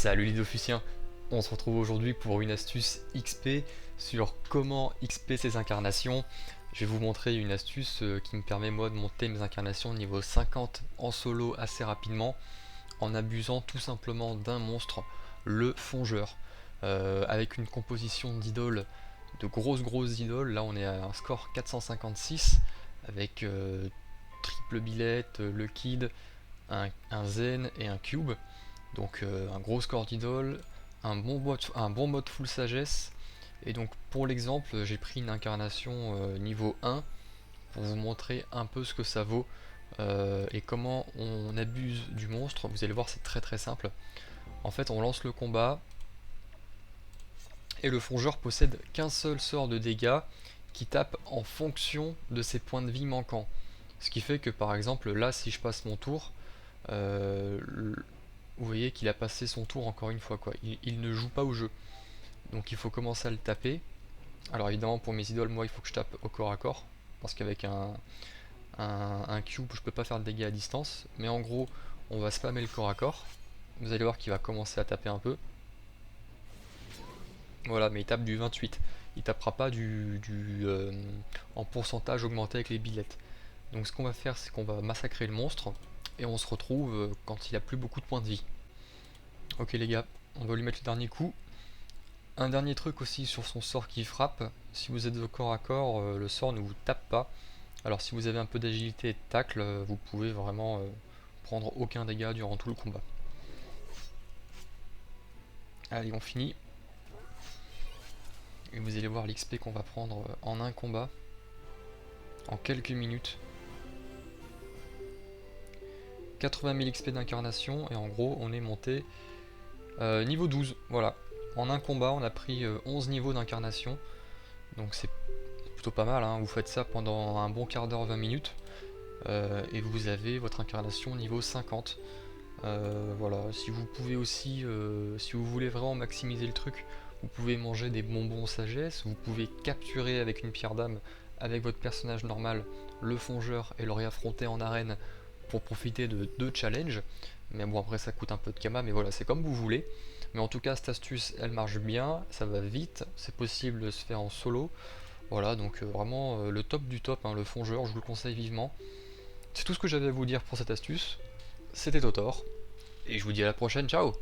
Salut les Dofusciens, on se retrouve aujourd'hui pour une astuce XP sur comment XP ses incarnations. Je vais vous montrer une astuce qui me permet moi de monter mes incarnations niveau 50 en solo assez rapidement en abusant tout simplement d'un monstre, le Fongeur. Avec une composition d'idoles, de grosses idoles, là on est à un score 456 avec triple billette, le Kid, un Zen et un Cube. Donc un gros score d'idole, un bon mode full sagesse. Et donc pour l'exemple, j'ai pris une incarnation niveau 1 pour vous montrer un peu ce que ça vaut et comment on abuse du monstre. Vous allez voir, c'est très simple. En fait, on lance le combat et le Fongeur possède qu'un seul sort de dégâts qui tape en fonction de ses points de vie manquants. Ce qui fait que par exemple, là, si je passe mon tour, euh, vous voyez qu'il a passé son tour encore une fois quoi. Il ne joue pas au jeu. Donc il faut commencer à le taper. Alors évidemment pour mes idoles, moi il faut que je tape au corps à corps. Parce qu'avec un cube je peux pas faire de dégâts à distance. Mais en gros on va spammer le corps à corps. Vous allez voir qu'il va commencer à taper un peu. Voilà, mais il tape du 28. Il tapera pas en pourcentage augmenté avec les billettes. Donc ce qu'on va faire, c'est qu'on va massacrer le monstre. Et on se retrouve quand il a plus beaucoup de points de vie. Ok les gars, on va lui mettre le dernier coup. Un dernier truc aussi sur son sort qui frappe, si vous êtes au corps à corps, le sort ne vous tape pas. Alors si vous avez un peu d'agilité et de tacle, vous pouvez vraiment prendre aucun dégât durant tout le combat. Allez, on finit. Et vous allez voir l'XP qu'on va prendre en un combat, en quelques minutes. 80 000 XP d'incarnation, et en gros on est monté niveau 12, voilà. En un combat on a pris 11 niveaux d'incarnation, donc c'est plutôt pas mal, hein. Vous faites ça pendant un bon quart d'heure, 20 minutes, et vous avez votre incarnation niveau 50. Voilà, si vous pouvez aussi, si vous voulez vraiment maximiser le truc, vous pouvez manger des bonbons sagesse, vous pouvez capturer avec une pierre d'âme, avec votre personnage normal, le Fongeur et le réaffronter en arène pour profiter de 2 challenges. Mais bon, après ça coûte un peu de kama, mais voilà, c'est comme vous voulez. Mais en tout cas, cette astuce, elle marche bien, ça va vite, c'est possible de se faire en solo. Voilà, donc vraiment le top du top, hein, le Fongeur, je vous le conseille vivement. C'est tout ce que j'avais à vous dire pour cette astuce. C'était Totor, et je vous dis à la prochaine, ciao!